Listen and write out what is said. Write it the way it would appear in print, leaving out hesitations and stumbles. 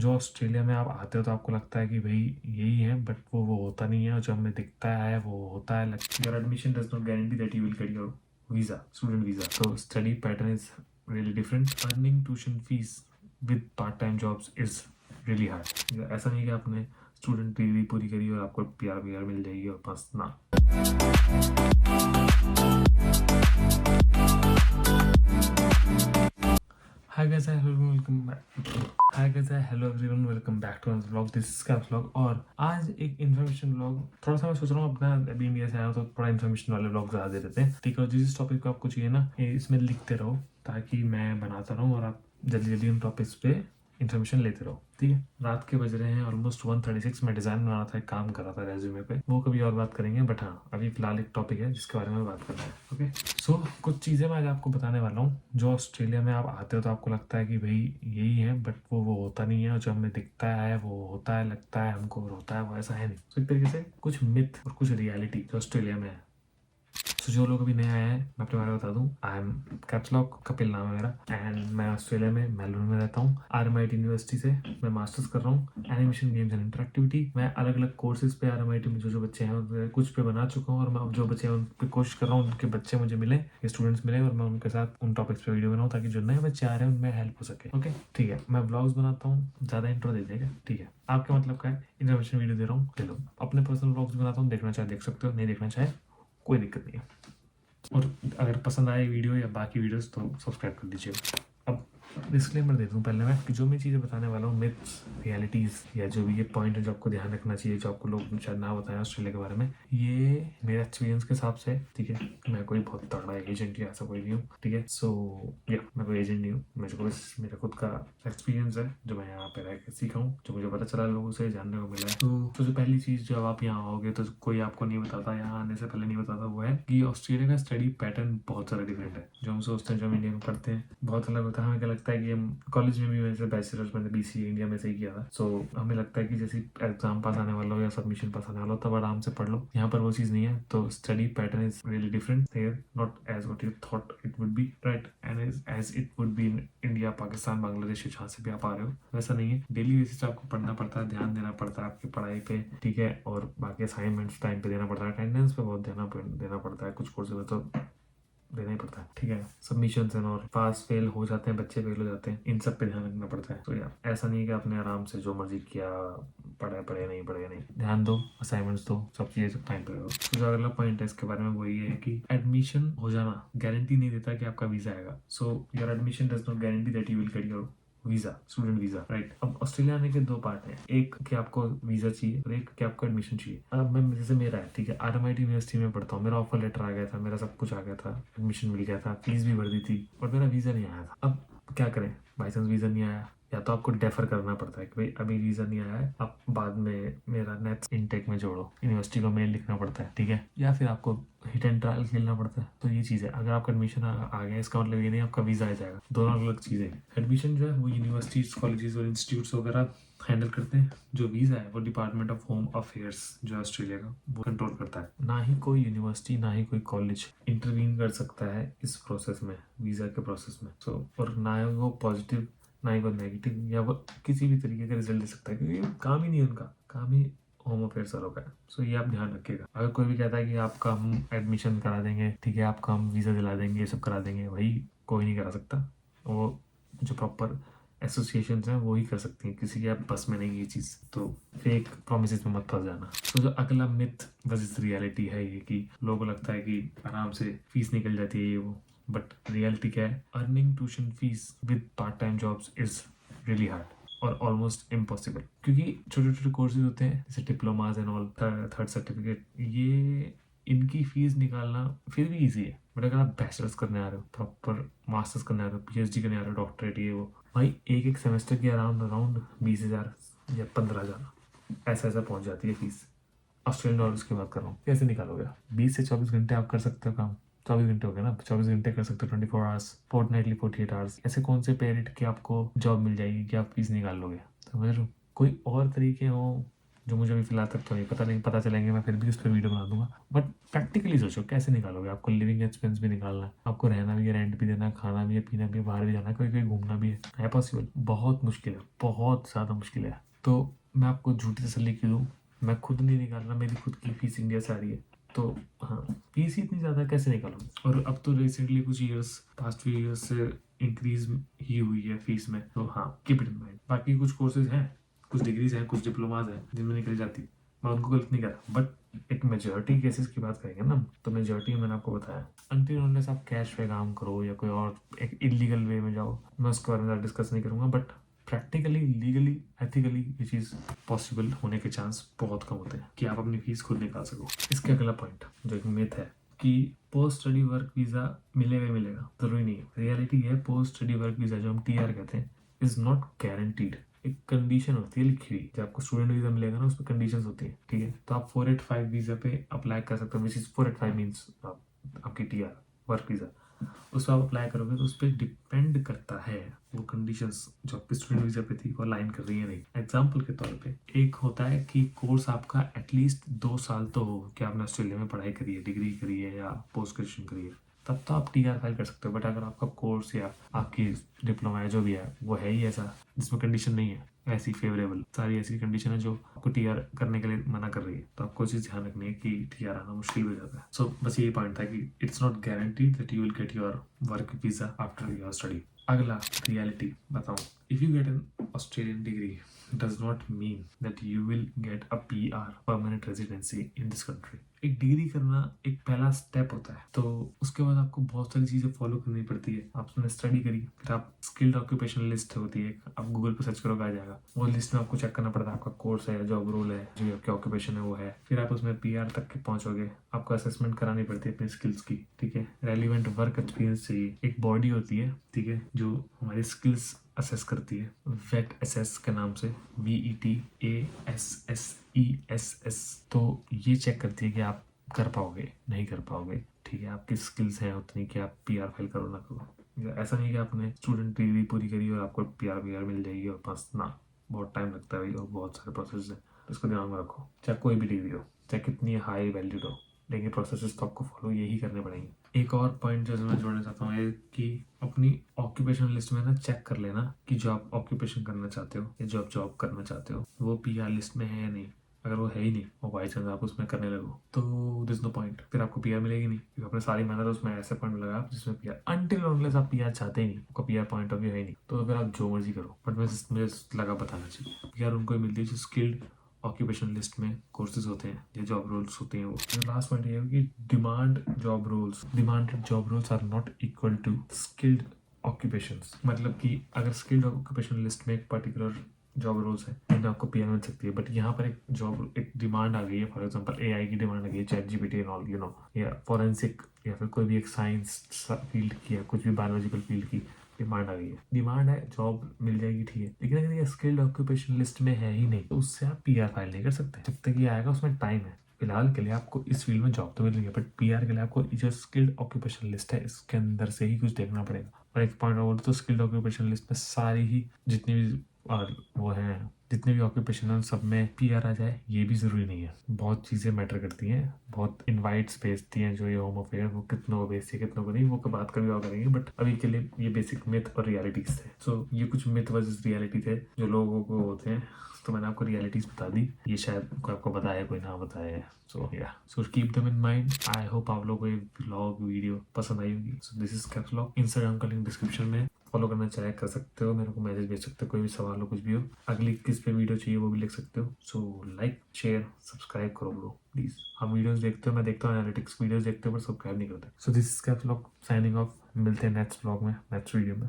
जो ऑस्ट्रेलिया में आप आते हो तो आपको लगता है कि भाई यही है, बट वो होता नहीं है, और जो हमें दिखता है वो होता है। Your admission does not guarantee that you will get your visa, student visa. तो study pattern is really different. Earning tuition fees with part time jobs is really hard. ऐसा नहीं कि आपने स्टूडेंट डिग्री पूरी करी और आपको पीआर मिल जाएगी और बस ना। Hi guys, hello everyone, welcome back to another vlog. This is Scabs vlog और आज एक इन्फॉर्मेशन व्लॉग। थोड़ा सा मैं सोच रहा हूँ अपना अभी इंडिया से आया हूँ तो थोड़ा इन्फॉर्मेशन वाले व्लॉग ज़्यादा दे देते हैं, ठीक है। जिस टॉपिक को आपको चाहिए ना, इसमें लिखते रहो ताकि मैं बनाता रहूँ और आप जल्दी जल्दी उन टॉपिक्स पे इन्फॉर्मेशन लेते रहो, ठीक है। रात के बज रहे हैं ऑलमोस्ट 1:36। मैं डिज़ाइन बना रहा था, एक काम कर रहा था रेज्यूमे पे, वो कभी और बात करेंगे, बट हाँ अभी फिलहाल एक टॉपिक है जिसके बारे में बात करना है। ओके, सो कुछ चीज़ें मैं आज आपको बताने वाला हूँ। जो ऑस्ट्रेलिया में आप आते हो तो आपको लगता है कि भाई यही है, बट वो होता नहीं है, और जो हमें दिखता है वो होता है, लगता है हमको और होता है वो ऐसा है नहीं। तो एक तरीके से कुछ मिथ और कुछ रियलिटी जो ऑस्ट्रेलिया में है। तो जो लोग अभी नए आए हैं, मैं अपने बारे में बता दूं। I am caps lock, Kapil नाम है मेरा, एंड मैं ऑस्ट्रेलिया में मेलबर्न में रहता हूँ। RMIT यूनिवर्सिटी से मैं मास्टर्स कर रहा हूँ एनिमेशन, गेम्स एंड इंटरेक्टिविटी। मैं अलग अलग कोर्सेज पे RMIT में जो बच्चे हैं कुछ पे बना चुका हूँ, और मैं जो बच्चे हैं उन पे कोशिश कर रहा हूँ उनके बच्चे मुझे मिले, ये स्टूडेंट्स मिले, और मैं उनके साथ उन टॉपिक्स पे वीडियो बनाऊँ ताकि जो नए बच्चे आ रहे हैं उनमें हेल्प हो सके। ओके ठीक है, मैं ब्लॉग्स बनाता हूँ, ज़्यादा इंट्रो दे देगा, ठीक है। आपका मतलब क्या है, इन्फॉर्मेशन वीडियो दे रहा हूँ, ले लो। अपने पर्सनल ब्लॉग्स बनाता हूँ, देखना चाहे देख सकते हो, नहीं देखना चाहे कोई दिक्कत नहीं है। और अगर पसंद आए वीडियो या बाकी वीडियोस तो सब्सक्राइब कर दीजिए। अब डिस्क्लेमर दे दूँ पहले मैं कि जो मैं चीज़ें बताने वाला हूँ, मिथ्स, रियलिटीज़, या जो भी ये पॉइंट है जो आपको ध्यान रखना चाहिए, जो आपको लोग शायद ना बताएं ऑस्ट्रेलिया के बारे में, ये मेरे एक्सपीरियंस के हिसाब से, ठीक है। मैं कोई बहुत तगड़ा एजेंट या ऐसा कोई नहीं हूँ, ठीक है। सो या मैं कोई एजेंट नहीं हूँ, मुझे बस मेरा खुद का एक्सपीरियंस है जो मैं यहाँ पे रह के सीखा हूँ, जो मुझे पता चला, लोगों से जानने को मिला है। तो जो पहली चीज़, जब आप यहाँ आओगे तो कोई आपको नहीं बताता, यहाँ आने से पहले नहीं बताता, वो है कि ऑस्ट्रेलिया का स्टडी पैटर्न बहुत ज़्यादा डिफरेंट है। जो हम सोचते हैं, जो हम इंडिया में पढ़ते हैं, बहुत अलग होता है। हमें क्या लगता है कि हम कॉलेज में भी, वैसे बैचलर्स मैंने BCA इंडिया में से ही किया था, सो हमें लगता है कि जैसे एग्जाम पास आने वाला हो या सबमिशन पास आने वाला हो तब आराम से पढ़ लो। यहाँ पर वो चीज़ नहीं है। तो study pattern is really different here, not as what you thought it would be, right, and as it would be in India, Pakistan, Bangladesh, जहाँ से भी आप आ रहे हो, वैसा नहीं है। डेली बेसिस आपको पढ़ना पड़ता है, ध्यान देना पड़ता है आपकी पढ़ाई पे, ठीक है, और बाकी असाइनमेंट्स टाइम पे देना पड़ता है, अटेंडेंस पे बहुत देना पड़ता है, कुछ कोर्स में तो देना ही पड़ता है, ठीक है। सबमिशंस एंड और पास फेल हो जाते हैं, बच्चे फेल हो जाते हैं, इन सब पे ध्यान रखना पड़ता है। तो यार ऐसा नहीं है कि आपने आराम से जो मर्जी किया, पढ़े नहीं, ध्यान दो, असाइनमेंट्स दो, सब चीज़ें सब टाइम पे करो। तो जो अगला पॉइंट है इसके बारे में वो ये है कि एडमिशन हो जाना गारंटी नहीं देता कि आपका वीज़ा आएगा। So your admission does not guarantee that you will get your visa, student visa, right. अब ऑस्ट्रेलिया आने के दो पार्ट हैं, एक कि आपको वीजा चाहिए और एक कि आपको एडमिशन चाहिए। अब मैं, जैसे मेरा है, ठीक है, RMIT यूनिवर्सिटी में पढ़ता हूँ, मेरा ऑफर लेटर आ गया था, मेरा सब कुछ आ गया था, एडमिशन मिल गया था, फीस भी भर दी थी, और मेरा वीजा नहीं आया था। अब क्या करें, बाई चांस वीजा नहीं आया, या तो आपको डेफर करना पड़ता है कि भाई अभी वीजा नहीं आया है, आप बाद में मेरा नेक्स्ट इनटेक में जोड़ो, यूनिवर्सिटी को मेल लिखना पड़ता है, ठीक है, या फिर आपको हिट एंड ट्रायल खेलना पड़ता है। तो ये चीज़ है, अगर आपका एडमिशन आ गया इसका मतलब ये नहीं आपका वीज़ा आ जाएगा, दोनों अलग चीज़ें हैं। एडमिशन जो है वो यूनिवर्सिटीज, कॉलेजेस और इंस्टीट्यूट्स वगैरह हैंडल करते हैं। जो वीज़ा है वो डिपार्टमेंट ऑफ होम अफेयर्स जो है ऑस्ट्रेलिया का, वो कंट्रोल करता है। ना ही कोई यूनिवर्सिटी, ना ही कोई कॉलेज इंटरवीन कर सकता है इस प्रोसेस में, वीज़ा के प्रोसेस में। सो और ना ही वो पॉजिटिव, ना ही वो नेगेटिव, या वो किसी भी तरीके का रिजल्ट दे सकता है, क्योंकि काम ही नहीं है उनका, काम ही होम अफेयर्स वालों का है। सो ये आप ध्यान रखिएगा। अगर कोई भी कहता है कि आपका हम एडमिशन करा देंगे, ठीक है, आपका हम वीज़ा दिला देंगे, ये सब करा देंगे, भाई कोई नहीं करा सकता। वो जो प्रॉपर एसोसिएशंस हैं वो ही कर सकती हैं, किसी के आप बस में नहीं ये चीज़। तो फेक प्रोमिसेस में मत फंस जाना। तो जो अगला मिथ वर्सेस रियलिटी है ये कि लोगों को लगता है कि आराम से फीस निकल जाती है ये वो, बट रियलिटी क्या है, earning tuition fees with part time jobs is really hard और ऑलमोस्ट इम्पॉसिबल। क्योंकि छोटे छोटे कोर्सेज होते हैं जैसे diplomas and all, third certificate, ये इनकी फीस निकालना फिर भी इजी है। बट अगर आप बैचलर्स करने आ रहे हो, प्रॉपर मास्टर्स करने आ रहे हो, PhD करने आ रहे हो, डॉक्टरेट, ये वो, भाई एक सेमेस्टर की अराउंड अराउंड 20,000 या 15,000 ऐसा पहुंच जाती है फीस। ऑस्ट्रेलियन डॉलर्स की बात कर रहा हूँ। कैसे निकालोगे? 20 से 24 घंटे आप कर सकते हो काम। 24 घंटे हो गए ना, 24 घंटे कर सकते हो, 24 आवर्स, फोर्टनाइटली 48 आवर्स। ऐसे कौन से पे रेट की आपको जॉब मिल जाएगी कि आप फीस निकाल लोगे? समझ रहे हो? कोई और तरीके हो जो मुझे अभी फिलहाल तक तो नहीं पता, नहीं पता चलेंगे मैं फिर भी उस पर वीडियो बना दूंगा। बट प्रैक्टिकली सोचो कैसे निकालोगे, आपको लिविंग एक्सपेंस भी निकालना है, आपको रहना भी है, रेंट भी देना है, खाना भी है, पीना भी है, बाहर भी जाना है, कहीं कहीं घूमना भी है पॉसिबल? बहुत मुश्किल है, बहुत ज़्यादा मुश्किल है। तो मैं आपको झूठी तसल्ली क्यों दूँ, मैं खुद नहीं निकाल रहा, मेरी खुद की फीस इंडिया से आ रही है। तो हाँ, फीस ही इतनी ज़्यादा कैसे निकालूँ? और अब तो रिसेंटली कुछ ईयर्स, पास्ट फ्यू ईयर्स से इंक्रीज ही हुई है फीस में। तो हाँ, कीप इट इन माइंड। बाकी कुछ कोर्सेज हैं, कुछ डिग्रीज हैं, कुछ डिप्लोमाज हैं जिनमें निकल जाती, मैं उनको गलत नहीं कर रहा, बट एक मेजोरिटी केसेस की बात करेंगे ना, तो मेजोरिटी मैंने आपको बताया। अनटिल अनलेस आप कैश पे काम करो या कोई और एक इलीगल वे में जाओ, मैं उसके बारे में डिस्कस नहीं करूँगा, बट प्रैक्टिकली, लीगली, एथिकली ये चीज़ पॉसिबल होने के चांस बहुत कम होते हैं कि आप अपनी फीस खुद निकाल सको। इसके अगला पॉइंट जो एक मिथ है कि पोस्ट स्टडी वर्क वीज़ा मिलेगा ही मिलेगा, जरूरी नहीं है। रियलिटी है पोस्ट स्टडी वर्क वीज़ा जो हम टीआर कहते हैं इज नॉट गारंटीड। एक कंडीशन होती है लिखी हुई, जब आपको स्टूडेंट वीज़ा मिलेगा ना उसमें कंडीशंस होती है, ठीक है? तो आप 485 वीज़ा पे अप्लाई कर सकते हो, विच इज़ 485 मीन्स आपकी टीआर वर्क वीज़ा, उस पर आप अप्लाई करोगे तो उस पर डिपेंड करता है वो कंडीशंस जो आपके स्टूडेंट वीज़ा पे थी वो अलाइन कर रही है नहीं। एग्जाम्पल के तौर पे एक होता है कि कोर्स आपका एटलीस्ट 2 साल तो हो कि आपने ऑस्ट्रेलिया में पढ़ाई करी है, डिग्री करी है या पोस्ट ग्रेजुएशन करी है, तब तो आप टीआर फाइल कर सकते हो। बट अगर आपका कोर्स या आपकी डिप्लोमा जो भी है वो है ही ऐसा जिसमें कंडीशन नहीं है ऐसी फेवरेबल, सारी ऐसी कंडीशन है जो आपको टीआर करने के लिए मना कर रही है, तो आपको चीज़ ध्यान रखनी है कि टीआर आना मुश्किल हो जाता है। सो बस यही पॉइंट था कि it's not guaranteed that you will get your work visa after your study. अगला रियलिटी बताऊं, if you get an Australian degree does not mean that you will get a PR, permanent residency in this country। एक degree करना एक पहला step होता है, तो उसके बाद आपको बहुत सारी चीज़ें फॉलो करनी पड़ती है। आपने स्टडी करी, फिर आप स्किल्ड ऑक्यूपेशन लिस्ट होती है, आप गूगल पर सर्च करोगे आ जाएगा, वो लिस्ट में आपको चेक करना पड़ता है आपका कोर्स है, जॉब रोल है, जो आपके ऑक्यूपेशन है वो है, फिर आप उसमें PR तक के पहुंचोगे, आपको असेसमेंट करानी पड़ती है अपनी स्किल्स की, ठीक है? रेलिवेंट वर्क एक्सपीरियंस चाहिए, एक बॉडी होती है, ठीक है, जो हमारी स्किल्स असेस करती है, वेट असेस के नाम से, VETASSESS। तो ये चेक करती है कि आप कर पाओगे नहीं कर पाओगे, ठीक है? आपकी स्किल्स हैं उतनी कि आप PR फाइल करो ना करो। ऐसा नहीं कि आपने स्टूडेंट डिग्री पूरी करी और आपको PR मिल जाएगी और बस ना, बहुत टाइम लगता है और बहुत सारे प्रोसेस हैं, तो इसको ध्यान में रखो। चाहे कोई भी डिग्री हो, चाहे कितनी हाई वैल्यूड हो, लेकिन प्रोसेस तो आपको फॉलो यही करने पड़ेंगे। एक और पॉइंट जो मैं जोड़ना चाहता हूँ ये कि अपनी ऑक्यूपेशन लिस्ट में ना चेक कर लेना कि जो आप ऑक्यूपेशन करना चाहते हो या जो आप जॉब करना चाहते हो वो PR लिस्ट में है या नहीं। अगर वो है ही नहीं और बाई चांस आप उसमें करने लगो तो दिस नो पॉइंट, फिर आपको PR मिलेगी नहीं, क्योंकि आपने सारी मेहनत उसमें ऐसे पॉइंट लगा जिसमें PR, अनटिल अनलेस आप PR चाहते ही नहीं, आपका PR पॉइंट ऑफ व्यू है ही नहीं, तो फिर आप जो मर्जी करो। बट मुझे लगा बताना चाहिए, PR उनको ही मिलती है जो स्किल्ड ऑक्यूपेशन लिस्ट में कोर्सेज होते हैं या जॉब रोल्स होते हैं। वो लास्ट पॉइंट ये है कि demanded job roles are not equal to skilled occupations. मतलब कि अगर स्किल्ड ऑक्यूपेशन लिस्ट में एक पर्टिकुलर जॉब रोल्स है जिनमें आपको PR मिल सकती है, बट यहाँ पर एक डिमांड आ गई है, फॉर एग्जांपल AI की डिमांड आ गई है, ChatGPT and all, you know, या फॉरेंसिक या फिर कोई भी एक साइंस फील्ड की या कुछ भी बायोलॉजिकल फील्ड की डिमांड आ गई है, डिमांड है, जॉब मिल जाएगी, ठीक है, लेकिन अगर ये स्किल्ड ऑक्यूपेशन लिस्ट में है ही नहीं तो उससे आप PR फाइल नहीं कर सकते जब तक ये आएगा, उसमें टाइम है। फिलहाल के लिए आपको इस फील्ड में जॉब तो मिल रही है, बट PR के लिए आपको जो स्किल्ड ऑक्यूपेशन लिस्ट है इसके अंदर से ही कुछ देखना पड़ेगा। और एक पॉइंट और, तो स्किल्ड ऑक्यूपेशन लिस्ट में सारी ही जितनी भी और वो हैं, जितने भी ऑक्यूपेशन है सब में PR आ जाए ये भी ज़रूरी नहीं है। बहुत चीज़ें मैटर करती हैं, बहुत इनवाइट्स भेजती हैं जो ये होम अफेयर, वो कितनों को भेजती है कितनों को नहीं, वो की बात कभी और करेंगे, बट अभी के लिए ये बेसिक मिथ और रियलिटीज थे। सो ये कुछ मिथ वर्सेस रियलिटी थे जो लोगों को होते हैं, तो मैंने आपको रियलिटीज बता दी, ये शायद कोई आपको बताया कोई ना बताया। So keep them in mind. I hope आप लोगों को ये व्लॉग वीडियो पसंद आई होगी। So this is caps lock. Instagram का लिंक डिस्क्रिप्शन में, फॉलो करना चाहे कर सकते हो, मेरे को मैसेज भेज सकते हो, कोई भी सवाल हो कुछ भी हो, अगली किस पे वीडियो चाहिए वो भी लिख सकते हो। सो लाइक शेयर सब्सक्राइब करो ब्रो प्लीज। हम वीडियोस देखते हो, मैं देखता हूँ एनालिटिक्स वीडियोस देखते हो, पर सब्सक्राइब नहीं करते। So this is caps lock signing off. मिलते हैं नेक्स्ट व्लॉग में, नेक्स्ट वीडियो में।